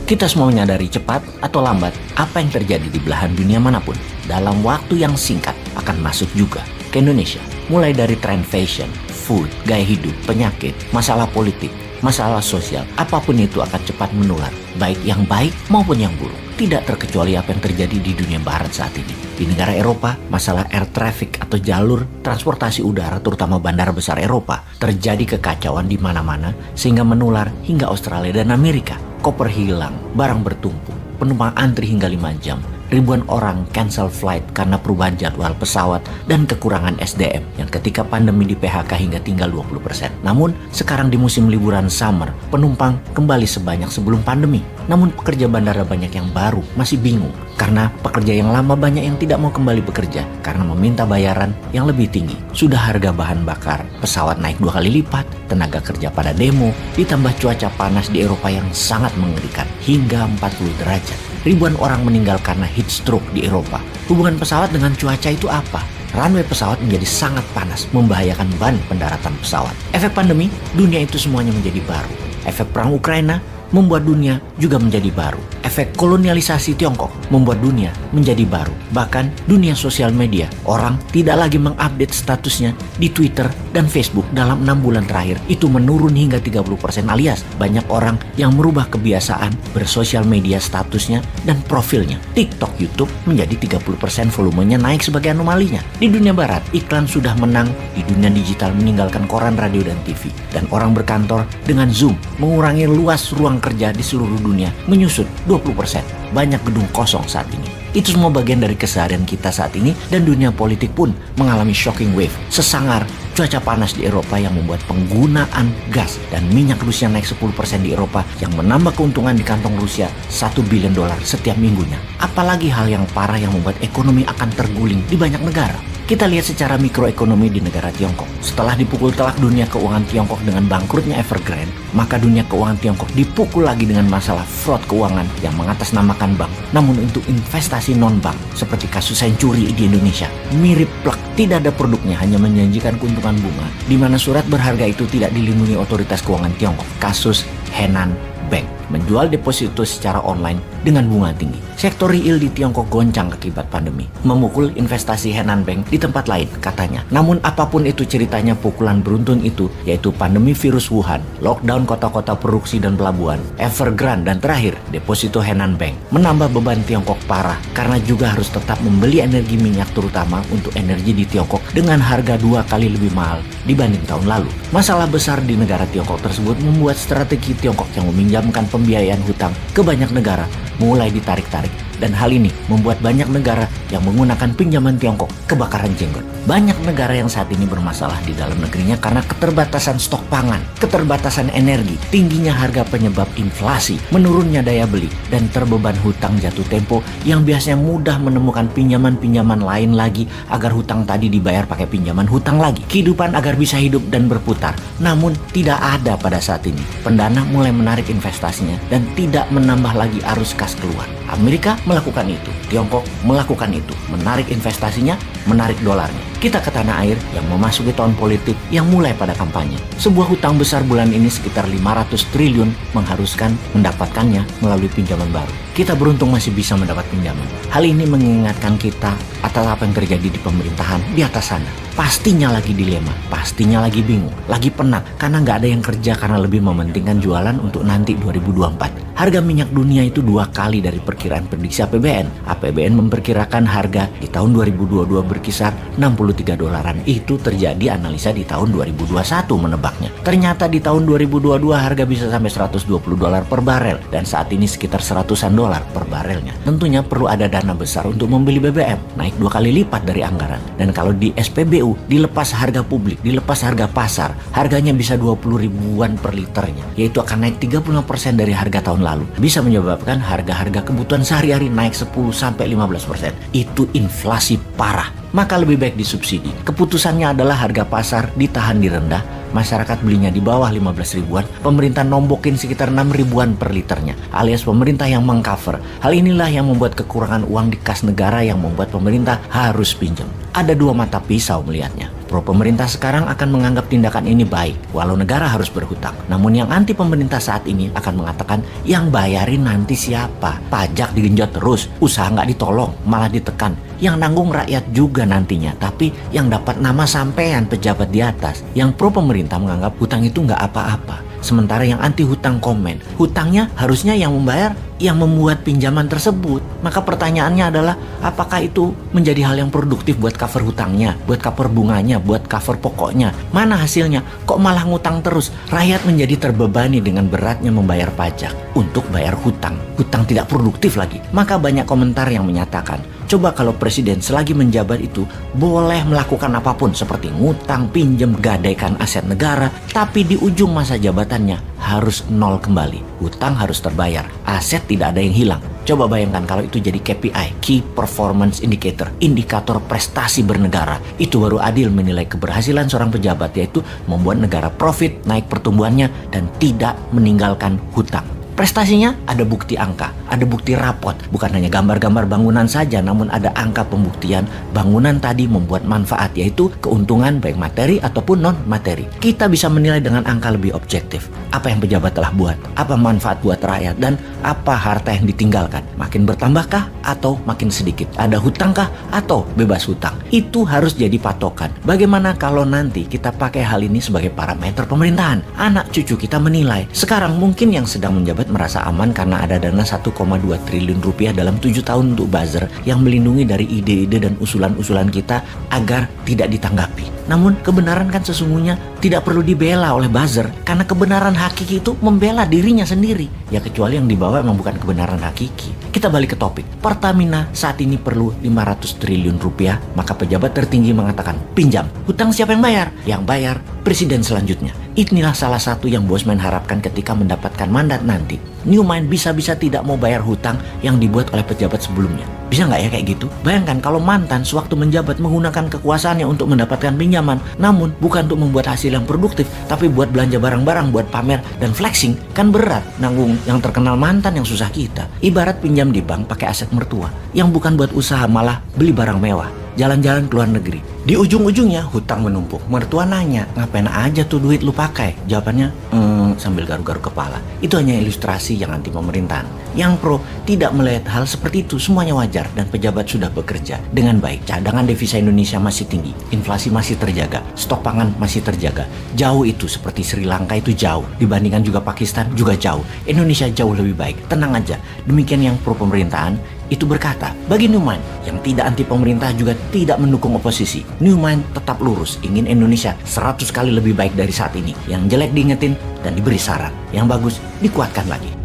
Kita semua menyadari cepat atau lambat apa yang terjadi di belahan dunia manapun dalam waktu yang singkat akan masuk juga ke Indonesia. Mulai dari tren fashion, food, gaya hidup, penyakit, masalah politik, masalah sosial, apapun itu akan cepat menular, baik yang baik maupun yang buruk. Tidak terkecuali apa yang terjadi di dunia barat saat ini. Di negara Eropa, masalah air traffic atau jalur transportasi udara, terutama bandara besar Eropa, terjadi kekacauan di mana-mana sehingga menular hingga Australia dan Amerika. Koper hilang, barang bertumpuk, penumpang antri hingga 5 jam. Ribuan orang cancel flight karena perubahan jadwal pesawat dan kekurangan SDM yang ketika pandemi di PHK hingga tinggal 20%. Namun, sekarang di musim liburan summer, penumpang kembali sebanyak sebelum pandemi. Namun, pekerja bandara banyak yang baru masih bingung karena pekerja yang lama banyak yang tidak mau kembali bekerja karena meminta bayaran yang lebih tinggi. Sudah harga bahan bakar pesawat naik 2 kali lipat, tenaga kerja pada demo, ditambah cuaca panas di Eropa yang sangat mengerikan hingga 40 derajat. Ribuan orang meninggal karena heat stroke di Eropa. Hubungan pesawat dengan cuaca itu apa? Runway pesawat menjadi sangat panas, membahayakan ban pendaratan pesawat. Efek pandemi, dunia itu semuanya menjadi baru. Efek perang Ukraina membuat dunia juga menjadi baru. Efek kolonialisasi Tiongkok membuat dunia menjadi baru. Bahkan dunia sosial media, orang tidak lagi mengupdate statusnya di Twitter dan Facebook dalam 6 bulan terakhir. Itu menurun hingga 30% alias banyak orang yang merubah kebiasaan bersosial media statusnya dan profilnya. TikTok, YouTube menjadi 30% volumenya naik sebagai anomalinya. Di dunia barat, iklan sudah menang. Di dunia digital meninggalkan koran, radio, dan TV. Dan orang berkantor dengan Zoom mengurangi luas ruang kerja di seluruh dunia menyusut 20%. Banyak gedung kosong saat ini. Itu semua bagian dari keseharian kita saat ini dan dunia politik pun mengalami shocking wave. Sesangar cuaca panas di Eropa yang membuat penggunaan gas dan minyak Rusia naik 10% di Eropa yang menambah keuntungan di kantong Rusia $1 billion setiap minggunya. Apalagi hal yang parah yang membuat ekonomi akan terguling di banyak negara. Kita lihat secara mikroekonomi di negara Tiongkok. Setelah dipukul telak dunia keuangan Tiongkok dengan bangkrutnya Evergrande, maka dunia keuangan Tiongkok dipukul lagi dengan masalah fraud keuangan yang mengatasnamakan bank. Namun untuk investasi non-bank, seperti kasus Century di Indonesia, mirip plek. Tidak ada produknya, hanya menjanjikan keuntungan bunga, di mana surat berharga itu tidak dilindungi otoritas keuangan Tiongkok. Kasus Henan Bank menjual deposito secara online dengan bunga tinggi. Sektor real di Tiongkok goncang akibat pandemi, memukul investasi Henan Bank di tempat lain katanya. Namun apapun itu ceritanya, pukulan beruntun itu yaitu pandemi virus Wuhan, lockdown kota-kota produksi dan pelabuhan, Evergrande, dan terakhir deposito Henan Bank menambah beban Tiongkok parah karena juga harus tetap membeli energi minyak terutama untuk energi di Tiongkok dengan harga 2 kali lebih mahal dibanding tahun lalu. Masalah besar di negara Tiongkok tersebut membuat strategi Tiongkok yang meminjamkan pembiayaan hutang ke banyak negara mulai ditarik-tarik, dan hal ini membuat banyak negara yang menggunakan pinjaman Tiongkok kebakaran jenggot. Banyak negara yang saat ini bermasalah di dalam negerinya karena keterbatasan stok pangan, keterbatasan energi, tingginya harga penyebab inflasi, menurunnya daya beli, dan terbeban hutang jatuh tempo yang biasanya mudah menemukan pinjaman-pinjaman lain lagi agar hutang tadi dibayar pakai pinjaman hutang lagi. Kehidupan agar bisa hidup dan berputar, namun tidak ada pada saat ini. Pendana mulai menarik investasinya dan tidak menambah lagi arus kas keluar. Amerika melakukan itu, Tiongkok melakukan itu, menarik investasinya, menarik dolarnya. Kita ke tanah air yang memasuki tahun politik yang mulai pada kampanye. Sebuah hutang besar bulan ini sekitar 500 triliun mengharuskan mendapatkannya melalui pinjaman baru. Kita beruntung masih bisa mendapat pinjaman. Hal ini mengingatkan kita atas apa yang terjadi di pemerintahan di atas sana. Pastinya lagi dilema, pastinya lagi bingung, lagi penat karena nggak ada yang kerja karena lebih mementingkan jualan untuk nanti 2024. Harga minyak dunia itu 2 kali dari perkiraan prediksi APBN. APBN memperkirakan harga di tahun 2022 berkisar $63. Itu terjadi analisa di tahun 2021 menebaknya. Ternyata di tahun 2022 harga bisa sampai $120 per barel dan saat ini sekitar $100 per barelnya. Tentunya perlu ada dana besar untuk membeli BBM, naik 2 kali lipat dari anggaran. Dan kalau di SPBU dilepas harga publik, dilepas harga pasar, harganya bisa 20 ribuan per liternya, yaitu akan naik 35% dari harga tahun lalu. Bisa menyebabkan harga-harga kebutuhan sehari-hari naik 10-15%. Itu inflasi parah. Maka lebih baik disubsidi. Keputusannya adalah harga pasar ditahan di rendah, masyarakat belinya di bawah 15 ribuan, pemerintah nombokin sekitar 6 ribuan per liternya, alias pemerintah yang mengcover. Hal inilah yang membuat kekurangan uang di kas negara yang membuat pemerintah harus pinjam. Ada 2 mata pisau melihatnya. Pro pemerintah sekarang akan menganggap tindakan ini baik, walau negara harus berhutang. Namun yang anti pemerintah saat ini akan mengatakan yang bayarin nanti siapa? Pajak digenjot terus, usaha nggak ditolong, malah ditekan. Yang nanggung rakyat juga nantinya, tapi yang dapat nama sampean pejabat di atas. Yang pro pemerintah menganggap hutang itu nggak apa-apa. Sementara yang anti hutang komen, hutangnya harusnya yang membayar yang membuat pinjaman tersebut. Maka pertanyaannya adalah, apakah itu menjadi hal yang produktif buat cover hutangnya, buat cover bunganya, buat cover pokoknya? Mana hasilnya? Kok malah ngutang terus? Rakyat menjadi terbebani dengan beratnya membayar pajak untuk bayar hutang. Hutang tidak produktif lagi. Maka banyak komentar yang menyatakan, coba kalau presiden selagi menjabat itu boleh melakukan apapun seperti ngutang, pinjam, gadaikan aset negara, tapi di ujung masa jabatannya harus nol kembali. Hutang harus terbayar, aset tidak ada yang hilang. Coba bayangkan kalau itu jadi KPI, Key Performance Indicator, indikator prestasi bernegara. Itu baru adil menilai keberhasilan seorang pejabat, yaitu membuat negara profit, naik pertumbuhannya, dan tidak meninggalkan hutang. Prestasinya ada bukti angka, ada bukti rapot, bukan hanya gambar-gambar bangunan saja, namun ada angka pembuktian bangunan tadi membuat manfaat, yaitu keuntungan baik materi ataupun non-materi. Kita bisa menilai dengan angka lebih objektif. Apa yang pejabat telah buat, apa manfaat buat rakyat, dan apa harta yang ditinggalkan. Makin bertambahkah atau makin sedikit? Ada hutangkah atau bebas hutang? Itu harus jadi patokan. Bagaimana kalau nanti kita pakai hal ini sebagai parameter pemerintahan? Anak cucu kita menilai. Sekarang mungkin yang sedang menjabat merasa aman karena ada dana 1,2 triliun rupiah dalam 7 tahun untuk buzzer yang melindungi dari ide-ide dan usulan-usulan kita agar tidak ditanggapi. Namun kebenaran kan sesungguhnya tidak perlu dibela oleh buzzer, karena kebenaran hakiki itu membela dirinya sendiri. Ya kecuali yang dibawa memang bukan kebenaran hakiki. Kita balik ke topik. Pertamina saat ini perlu 500 triliun rupiah, maka pejabat tertinggi mengatakan pinjam. Hutang siapa yang bayar? Yang bayar presiden selanjutnya. Inilah salah satu yang Bosman harapkan ketika mendapatkan mandat nanti. Newmind bisa-bisa tidak mau bayar hutang yang dibuat oleh pejabat sebelumnya. Bisa nggak ya kayak gitu? Bayangkan kalau mantan sewaktu menjabat menggunakan kekuasaannya untuk mendapatkan pinjaman, namun bukan untuk membuat hasil yang produktif, tapi buat belanja barang-barang, buat pamer dan flexing. Kan berat nanggung yang terkenal mantan yang susah kita. Ibarat pinjam di bank pakai aset mertua, yang bukan buat usaha malah beli barang mewah, jalan-jalan ke luar negeri. Di ujung-ujungnya hutang menumpuk. Mertua nanya, ngapain aja tuh duit lu pakai? Jawabannya, sambil garuk-garuk kepala. Itu hanya ilustrasi yang anti pemerintahan. Yang pro tidak melihat hal seperti itu, semuanya wajar dan pejabat sudah bekerja dengan baik. Cadangan devisa Indonesia masih tinggi, inflasi masih terjaga, stok pangan masih terjaga. Jauh itu seperti Sri Lanka itu jauh, dibandingkan juga Pakistan juga jauh. Indonesia jauh lebih baik, tenang aja. Demikian yang pro pemerintahan itu berkata, bagi Newmind yang tidak anti pemerintah juga tidak mendukung oposisi, Newmind tetap lurus, ingin Indonesia 100 kali lebih baik dari saat ini. Yang jelek diingetin dan diberi saran, yang bagus dikuatkan lagi.